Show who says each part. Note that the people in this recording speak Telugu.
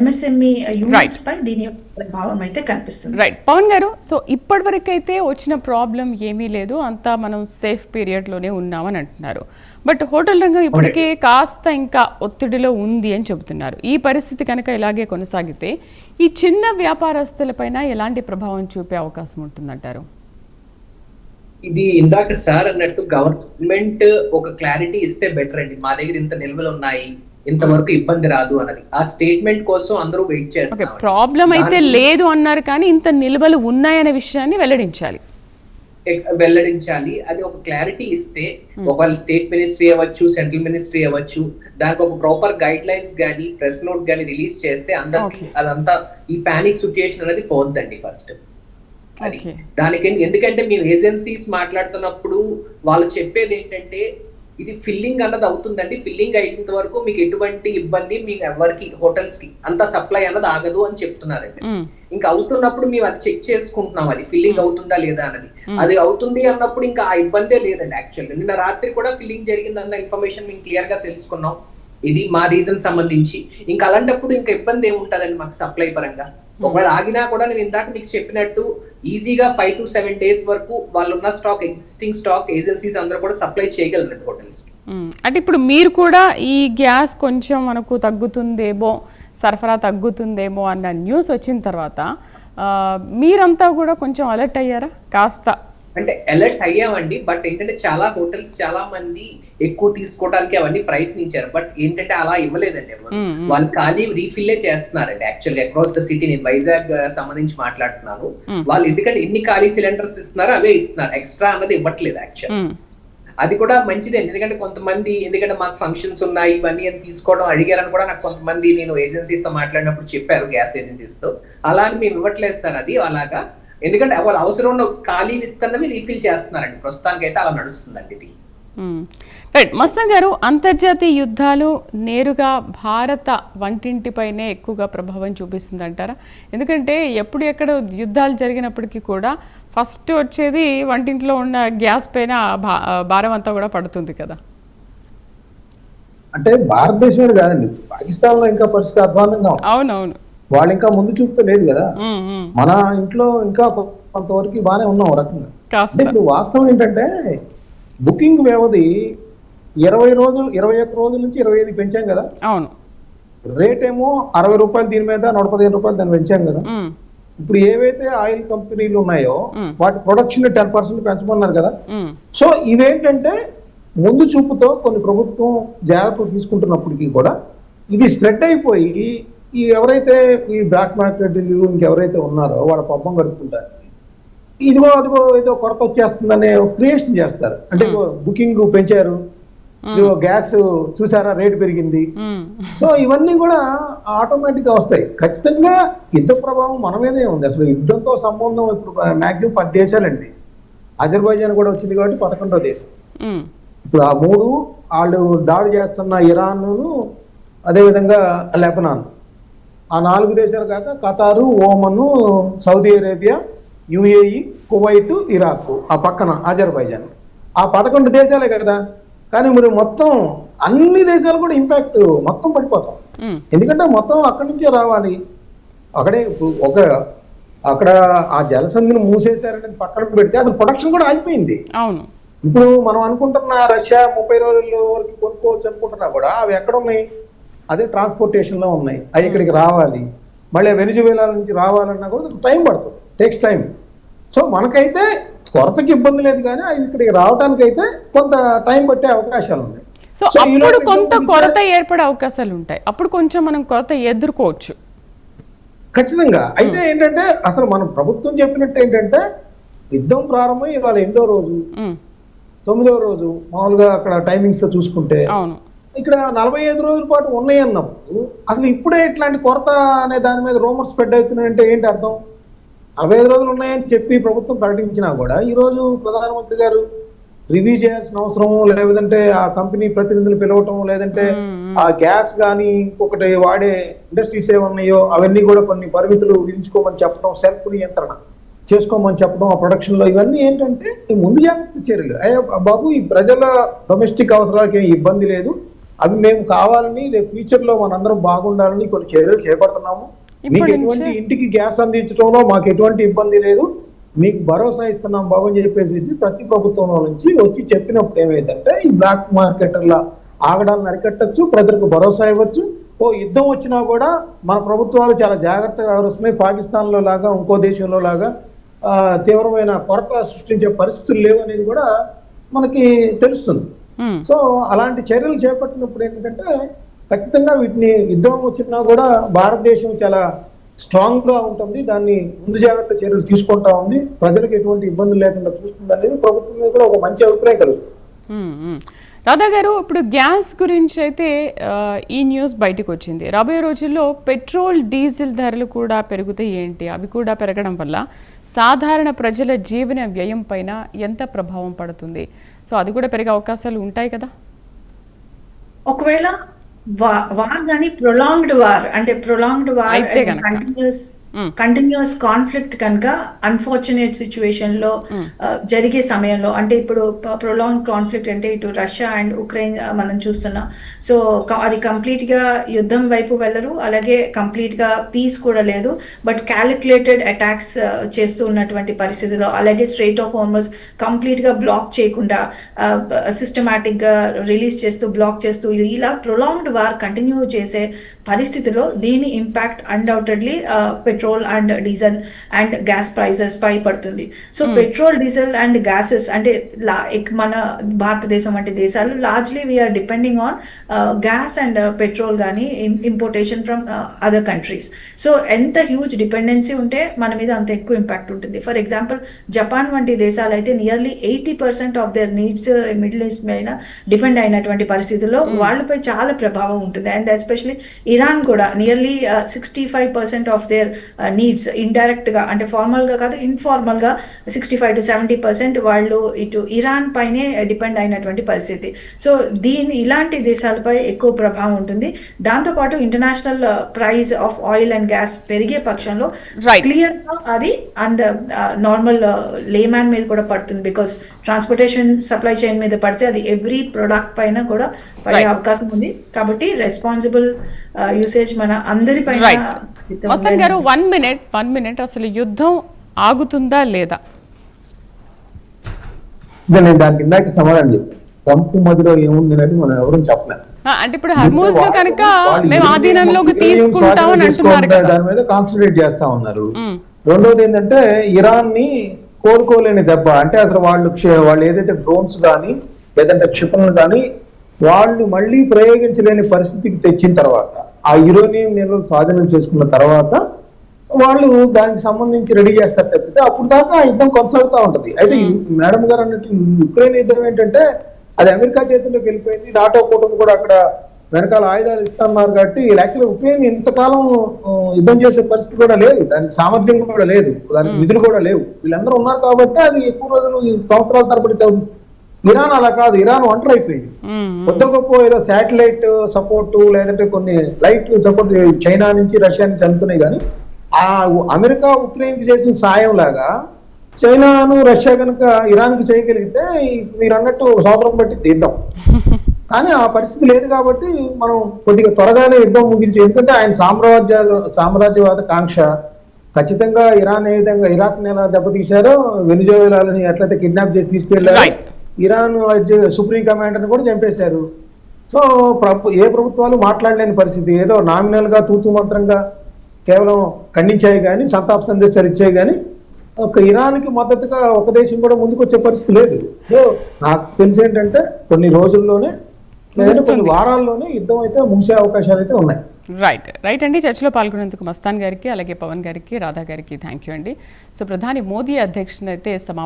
Speaker 1: ఎంఎస్ఎంఈ యూనిట్స్ పై దీని యొక్క ప్రభావం అయితే కనిపిస్తుంది.
Speaker 2: రైట్ పవన్ గారు, సో ఇప్పటివరకు అయితే వచ్చిన ప్రాబ్లం ఏమీ లేదు, అంతా మనం సేఫ్ పీరియడ్లోనే ఉన్నామని అంటున్నారు. బట్ హోటల్ రంగం ఇప్పటికే కాస్త ఇంకా ఒత్తిడిలో ఉంది అని చెబుతున్నారు. ఈ పరిస్థితి కనుక ఇలాగే కొనసాగితే ఈ చిన్న వ్యాపారస్తులపైన ఎలాంటి ప్రభావం చూపే అవకాశం ఉంటుందంటారు?
Speaker 3: ఇది ఇందాక సార్ అన్నట్టు గవర్నమెంట్ ఒక క్లారిటీ ఇస్తే బెటర్ అండి. మా దగ్గర ఇంత నిల్వలు ఉన్నాయి, ఇంతవరకు ఇబ్బంది రాదు అన్నది. ఆ స్టేట్మెంట్ కోసం అందరూ వెయిట్ చేస్తారు.
Speaker 2: ప్రాబ్లం అయితే లేదు అన్నారు, కానీ ఇంత నిల్వలు ఉన్నాయనే విషయాన్ని
Speaker 3: వెల్లడించాలి. అది ఒక క్లారిటీ ఇస్తే ఒకవేళ స్టేట్ మినిస్ట్రీ అవ్వచ్చు, సెంట్రల్ మినిస్ట్రీ అవ్వచ్చు, దానికి ఒక ప్రాపర్ గైడ్ లైన్స్ గానీ ప్రెస్ నోట్ గానీ రిలీజ్ చేస్తే అందరికి అదంతా ఈ పానిక్ సిచ్యుయేషన్ అనేది పోద్దండి ఫస్ట్. అది దానికి ఎందుకంటే మేము ఏజెన్సీస్ మాట్లాడుతున్నప్పుడు వాళ్ళు చెప్పేది ఏంటంటే ఇది ఫిల్లింగ్ అన్నది అవుతుందండి, ఫిల్లింగ్ అయినంత వరకు మీకు ఎటువంటి ఇబ్బంది మీకు ఎవరికి హోటల్స్ కి అంత సప్లై అన్నది ఆగదు అని చెప్తున్నారండి. ఇంకా అవుతున్నప్పుడు మేము అది చెక్ చేసుకుంటున్నాం, అది ఫిల్లింగ్ అవుతుందా లేదా అన్నది. అది అవుతుంది అన్నప్పుడు ఇంకా ఆ ఇబ్బందే లేదండి. యాక్చువల్లీ నిన్న రాత్రి కూడా ఫిల్లింగ్ జరిగిందన్న ఇన్ఫర్మేషన్ మేము క్లియర్ గా తెలుసుకున్నాం. ఇది మా రీజన్ సంబంధించి. ఇంకా అలాంటప్పుడు ఇంకా ఇబ్బంది ఏముంటదండి మాకు సప్లై పరంగా. ఒకవేళ ఆగినా కూడా నేను ఇందాక మీకు చెప్పినట్టు ఈజీగా 5 to 7 days వరకు వాళ్ళు ఉన్న స్టాక్, ఎగ్జిస్టింగ్ స్టాక్ ఏజెన్సీస్ అందరూ కూడా సప్లై చేయగలరు హోటల్స్ కి.
Speaker 2: అంటే ఇప్పుడు మీరు కూడా ఈ గ్యాస్ కొంచెం మనకు తగ్గుతుందేమో, సరఫరా తగ్గుతుందేమో అన్న న్యూస్ వచ్చిన తర్వాత మీరంతా కూడా కొంచెం అలర్ట్ అయ్యారా? కాస్త
Speaker 3: అంటే అలర్ట్ అయ్యామండి. బట్ ఏంటంటే చాలా హోటల్స్ చాలా మంది ఎక్కువ తీసుకోవడానికి అవన్నీ ప్రయత్నించారు. బట్ ఏంటంటే అలా ఇవ్వలేదండి ఎవరు. వాళ్ళు ఖాళీ రీఫిల్లే చేస్తున్నారండి. యాక్చువల్లీ అక్రాస్ ద సిటీ, నేను వైజాగ్ సంబంధించి మాట్లాడుతున్నాను. వాళ్ళు ఎందుకంటే ఎన్ని ఖాళీ సిలిండర్స్ ఇస్తున్నారో అవే ఇస్తున్నారు, ఎక్స్ట్రా అన్నది ఇవ్వట్లేదు యాక్చువల్. అది కూడా మంచిదే, ఎందుకంటే కొంతమంది ఎందుకంటే మాకు ఫంక్షన్స్ ఉన్నాయి ఇవన్నీ అని తీసుకోవడం అడిగారని కూడా నాకు కొంతమంది నేను ఏజెన్సీస్ తో మాట్లాడినప్పుడు చెప్పారు, గ్యాస్ ఏజెన్సీస్ తో. అలా అని మేము ఇవ్వట్లేదు సార్ అది అలాగా. ఎందుకంటే వాళ్ళు అవసరం ఉన్న ఖాళీ ఇస్తున్నవి రీఫిల్ చేస్తున్నారండి. ప్రస్తుతానికి అయితే అలా నడుస్తుందండి ఇది.
Speaker 2: రైట్ మస్తాన్ గారు, అంతర్జాతీయ యుద్ధాలు నేరుగా భారత వంటింటిపైనే ఎక్కువగా ప్రభావం చూపిస్తుంది అంటారా? ఎందుకంటే ఎప్పుడు ఎక్కడ యుద్ధాలు జరిగినప్పటికీ కూడా ఫస్ట్ వచ్చేది వంటింట్లో ఉన్న గ్యాస్ పైన భారం అంతా కూడా పడుతుంది కదా.
Speaker 4: అంటే భారతదేశం కాదండి, పాకిస్తాన్ లో ఇంకా పరిస్థితి అధ్వానంగా.
Speaker 2: అవునవును,
Speaker 4: వాళ్ళు ఇంకా ముందు చూపుతూ లేదు కదా. మన ఇంట్లో ఇంకా కొంతవరకు బాగానే ఉన్నాం రకంగా. ఇప్పుడు వాస్తవం ఏంటంటే బుకింగ్ వ్యవధి 20 రోజులు, 21 రోజుల నుంచి 25 పెంచాం కదా.
Speaker 2: అవును,
Speaker 4: రేట్ ఏమో 60 రూపాయలు దీని మీద, 115 రూపాయలు దాన్ని పెంచాం కదా. ఇప్పుడు ఏవైతే ఆయిల్ కంపెనీలు ఉన్నాయో వాటి ప్రొడక్షన్ 10% పెంచమన్నారు కదా. సో ఇవేంటంటే ముందు చూపుతో కొన్ని ప్రభుత్వం జాగ్రత్తలు తీసుకుంటున్నప్పటికీ కూడా ఇది స్ప్రెడ్ అయిపోయి ఈ ఎవరైతే ఈ బ్లాక్ మార్కెట్ ఇంకెవరైతే ఉన్నారో వాళ్ళ పబ్బం గడుపుకుంటారు. ఇదిగో అదిగో ఏదో కొరత వచ్చేస్తుందనే క్రియేషన్ చేస్తారు. అంటే బుకింగ్ పెంచారు, ఇదిగో గ్యాస్ చూసారా రేటు పెరిగింది. సో ఇవన్నీ కూడా ఆటోమేటిక్ గా వస్తాయి. ఖచ్చితంగా యుద్ధ ప్రభావం మన మీదే ఉంది. అసలు యుద్ధంతో సంబంధం ఇప్పుడు మాక్సిమం 10 దేశాలండి. అజర్బైజాన్ కూడా వచ్చింది కాబట్టి 11వ దేశం. ఇప్పుడు ఆ 3 వాళ్ళు దాడి చేస్తున్న ఇరాన్, అదేవిధంగా లెబనాన్, ఆ 4 దేశాలు కాక Qatar, Oman, Saudi Arabia, UAE, Kuwait, Iraq, ఆ పక్కన అజర్బైజాన్, ఆ 11 దేశాలే కదా. కానీ మరి మొత్తం అన్ని దేశాలు కూడా ఇంపాక్ట్ మొత్తం పడిపోతాం. ఎందుకంటే మొత్తం అక్కడి నుంచే రావాలి. అక్కడే అక్కడ ఆ జలసంధిని మూసేశారనేది పక్కన పెడితే అసలు ప్రొడక్షన్ కూడా ఆగిపోయింది.
Speaker 2: అవును,
Speaker 4: ఇప్పుడు మనం అనుకుంటున్న రష్యా 30 రోజుల వరకు కొనుక్కోవచ్చు అనుకుంటున్నా కూడా అవి ఎక్కడ ఉన్నాయి? అదే ట్రాన్స్పోర్టేషన్ లో ఉన్నాయి. అవి ఇక్కడికి రావాలి, మళ్ళీ వెనిజువేలా నుంచి రావాలన్నా కూడా టైం పడుతుంది, టేక్స్ టైం. సో మనకైతే కొరతకి ఇబ్బంది లేదు, కానీ అవి ఇక్కడికి రావడానికి అయితే కొంత టైం పట్టే అవకాశాలు ఉన్నాయి.
Speaker 2: సో అప్పుడు కొంత కొరత ఏర్పడే అవకాశాలు ఉంటాయి, అప్పుడు కొంచెం మనం కొరత ఎదుర్కోవచ్చు
Speaker 4: ఖచ్చితంగా. అయితే ఏంటంటే అసలు మనం ప్రభుత్వం చెప్పినట్టు ఏంటంటే యుద్ధం ప్రారంభం ఇవాళ 8వ రోజు, 9వ రోజు మామూలుగా అక్కడ టైమింగ్స్ చూసుకుంటే ఇక్కడ 45 రోజుల పాటు ఉన్నాయి అన్నప్పుడు అసలు ఇప్పుడే ఇట్లాంటి కొరత అనే దాని మీద రూమర్స్ స్ప్రెడ్ అవుతున్నాయంటే ఏంటి అర్థం? 45 రోజులు ఉన్నాయని చెప్పి ప్రభుత్వం ప్రకటించినా కూడా ఈ రోజు ప్రధానమంత్రి గారు రివ్యూ చేయాల్సిన అవసరం, లేదంటే ఆ కంపెనీ ప్రతినిధులు పిలవటం, లేదంటే ఆ గ్యాస్ కానీ ఇంకొకటి వాడే ఇండస్ట్రీస్ ఏమన్నాయో అవన్నీ కూడా కొన్ని పరిమితులు విధించుకోమని చెప్పడం, సెల్ఫ్ నియంత్రణ చేసుకోమని చెప్పడం ఆ ప్రొడక్షన్ లో, ఇవన్నీ ఏంటంటే ముందు జాగ్రత్త చర్యలు. బాబు ఈ ప్రజల డొమెస్టిక్ అవసరాలకి ఇబ్బంది లేదు, అవి మేము కావాలని రేపు ఫ్యూచర్ లో మనందరం బాగుండాలని కొన్ని చర్యలు చేపడుతున్నాము. మీకు ఎటువంటి ఇంటికి గ్యాస్ అందించడంలో మాకు ఎటువంటి ఇబ్బంది లేదు, మీకు భరోసా ఇస్తున్నాం బాబు అని చెప్పేసి ప్రతి ప్రభుత్వంలో నుంచి వచ్చి చెప్పినప్పుడు ఏమైందంటే ఈ బ్లాక్ మార్కెట్ల ఆగడాలను అరికట్టచ్చు, ప్రజలకు భరోసా ఇవ్వచ్చు. యుద్ధం వచ్చినా కూడా మన ప్రభుత్వాలు చాలా జాగ్రత్తగా వ్యవహరిస్తున్నాయి. పాకిస్తాన్ లో లాగా ఇంకో దేశంలో లాగా తీవ్రమైన కొరత సృష్టించే పరిస్థితులు లేవు అనేది కూడా మనకి తెలుస్తుంది. సో అలాంటి చర్యలు చేపట్టినప్పుడు ఏంటంటే ఖచ్చితంగా వీటిని యుద్ధం వచ్చినా కూడా భారతదేశం చాలా స్ట్రాంగ్ గా ఉంటుంది, దాన్ని ముందు జాగ్రత్త చర్యలు తీసుకుంటా ఉంది, ప్రజలకు ఎటువంటి ఇబ్బందులు లేకుండా చూస్తుంది అనేది ప్రభుత్వం మీద కూడా ఒక మంచి అభిప్రాయం కలుగుతుంది.
Speaker 2: రాధా గారు, ఇప్పుడు గ్యాస్ గురించి అయితే ఈ న్యూస్ బయటకు వచ్చింది. రాబోయే రోజుల్లో పెట్రోల్ డీజిల్ ధరలు కూడా పెరుగుతాయి ఏంటి? అవి కూడా పెరగడం వల్ల సాధారణ ప్రజల జీవన వ్యయం పైన ఎంత ప్రభావం పడుతుంది? సో అది కూడా పెరిగే అవకాశాలు ఉంటాయి కదా?
Speaker 1: ఒకవేళ వార్ కానీ ప్రొలాంగ్డ్ వార్ అంటే ప్రొలాంగ్డ్ వార్ కంటిన్యూస్ కాన్ఫ్లిక్ట్ కనుక అన్ఫార్చునేట్ సిచ్యువేషన్ లో జరిగే సమయంలో, అంటే ఇప్పుడు ప్రొలాంగ్ కాన్ఫ్లిక్ట్ అంటే ఇటు రష్యా అండ్ ఉక్రెయిన్ మనం చూస్తున్నాం. సో అది కంప్లీట్ గా యుద్ధం వైపు వెళ్ళరు, అలాగే కంప్లీట్ గా పీస్ కూడా లేదు, బట్ క్యాలిక్యులేటెడ్ అటాక్స్ చేస్తూ ఉన్నటువంటి పరిస్థితిలో, అలాగే స్ట్రెయిట్ ఆఫ్ హార్మజ్ కంప్లీట్ గా బ్లాక్ చేయకుండా సిస్టమాటిక్ గా రిలీజ్ చేస్తూ బ్లాక్ చేస్తూ ఇలా ప్రొలాంగ్డ్ వార్ కంటిన్యూ చేసే పరిస్థితిలో దీని impact undoubtedly petrol and diesel and gas prices పై పడుతుంది. So petrol, diesel and gases అంటే మన భారతదేశం వంటి దేశాలు largely we are depending on gas and petrol కానీ importation from other countries. So ఎంత హ్యూజ్ డిపెండెన్సీ ఉంటే మన మీద అంత ఎక్కువ ఇంపాక్ట్ ఉంటుంది. ఫర్ ఎగ్జాంపుల్ జపాన్ వంటి దేశాలు అయితే nearly 80% of their needs middle east పైన డిపెండ్ అయినటువంటి పరిస్థితుల్లో వాళ్ళపై చాలా ప్రభావం ఉంటుంది. అండ్ ఎస్పెషలీ ఇరాన్ కూడా nearly 65% of their needs indirect గా, అంటే ఫార్మల్ గా కాదు ఇన్ఫార్మల్ గా 65 to 70% వాళ్ళు ఇటు ఇరాన్ పైనే డిపెండ్ అయినటువంటి పరిస్థితి. సో ఇలాంటి దేశాలపై ఎక్కువ ప్రభావం ఉంటుంది. దాంతోపాటు international price of oil and gas పెరిగే పక్షంలో క్లియర్ గా అది అండ్ నార్మల్ లేమ్యాన్ మీద కూడా పడుతుంది. బికాస్ ట్రాన్స్పోర్టేషన్ సప్లై చైన్ మీద పడితే అది ఎవ్రీ ప్రొడక్ట్ పైన కూడా పడే అవకాశం ఉంది. కాబట్టి రెస్పాన్సిబుల్ యూసేజ్ మన అందరి పైన.
Speaker 2: మస్తాన్ గారు, 1 minute అసలు యుద్ధం ఆగుతుందా లేదా?
Speaker 4: నేను దానికి ఇందాక సమాధానం చెప్పాను. ట్రంప్ మధ్యలో ఏముంది అనేది మనం ఎవరు చెప్పలేము.
Speaker 2: అంటే ఇప్పుడు హర్మూజ్ లో కనుక మేము ఆధీనంలోకి తీసుకుంటామని అంటున్నారు కదా,
Speaker 4: దాని మీద కాన్సన్ట్రేట్ చేస్తా ఉన్నారు. రెండోది ఏంటంటే ఇరాన్ ని కోలుకోలేని దెబ్బ, అంటే అసలు వాళ్ళు ఏదైతే డ్రోన్స్ కానీ లేదంటే క్షిపణులు కానీ వాళ్ళు మళ్ళీ ప్రయోగించలేని పరిస్థితికి తెచ్చిన తర్వాత, ఆ యురేనియం నిల్వలు స్వాధీనం చేసుకున్న తర్వాత వాళ్ళు దానికి సంబంధించి రెడీ చేస్తారు తప్పితే అప్పుడు దాకా ఆ యుద్ధం కొనసాగుతూ ఉంటది. అయితే మేడం గారు అన్నట్టు యుక్రెయిన్ యుద్ధం ఏంటంటే అది అమెరికా చేతుల్లోకి వెళ్ళిపోయింది. నాటో కూటమి కూడా అక్కడ వెనకాల ఆయుధాలు ఇస్తున్నారు కాబట్టి యాక్చువల్గా ఉక్రెయిన్ ఇంతకాలం యుద్ధం చేసే పరిస్థితి కూడా లేదు, దానికి సామర్థ్యం కూడా లేదు, దానికి నిధులు కూడా లేవు. వీళ్ళందరూ ఉన్నారు కాబట్టి అది ఎక్కువ రోజులు సంవత్సరాల తరబడి. ఇరాన్ అలా కాదు, ఇరాన్ ఒంటరి అయిపోయింది. కొత్త గొప్ప ఏదో శాటిలైట్ సపోర్ట్ లేదంటే కొన్ని లైట్ సపోర్ట్ చైనా నుంచి రష్యా నుంచి అందుతున్నాయి, కానీ ఆ అమెరికా ఉక్రెయిన్ కి చేసిన సాయం లాగా చైనాను రష్యా కనుక ఇరాన్ కి చేయగలిగితే మీరు అన్నట్టు ఒక సంవత్సరం బట్టి తీద్దాం. కానీ ఆ పరిస్థితి లేదు కాబట్టి మనం కొద్దిగా త్వరగానే యుద్ధం ముగించి, ఎందుకంటే ఆయన సామ్రాజ్యవాద కాంక్ష ఖచ్చితంగా ఇరాన్ ఏ విధంగా ఇరాక్ ఎలా దెబ్బతీశారో, వెనిజువేలాని ఎట్లయితే కిడ్నాప్ చేసి తీసుకెళ్లారో, ఇరాన్ సుప్రీం కమాండర్ కూడా చంపేశారు. సో ఏ ప్రభుత్వాలు మాట్లాడలేని పరిస్థితి, ఏదో నామినల్ గా తూతు మంత్రంగా కేవలం ఖండించాయి కానీ సంతాప సందేశాలు ఇచ్చాయి కానీ ఒక ఇరాన్ కి మద్దతుగా ఒక దేశం కూడా ముందుకు వచ్చే పరిస్థితి లేదు. సో నాకు తెలిసి ఏంటంటే కొన్ని రోజుల్లోనే లేదా కొన్ని వారాల్లోనే యుద్ధం అయితే ముగిసే అవకాశాలు అయితే ఉన్నాయి.
Speaker 2: రైట్ అండి. చర్చలో పాల్గొనేందుకు మస్తాన్ గారికి, అలాగే పవన్ గారికి, రాధా గారికి థ్యాంక్ యూ అండి. సో ప్రధాని మోదీ అధ్యక్షునైతే సమావేశం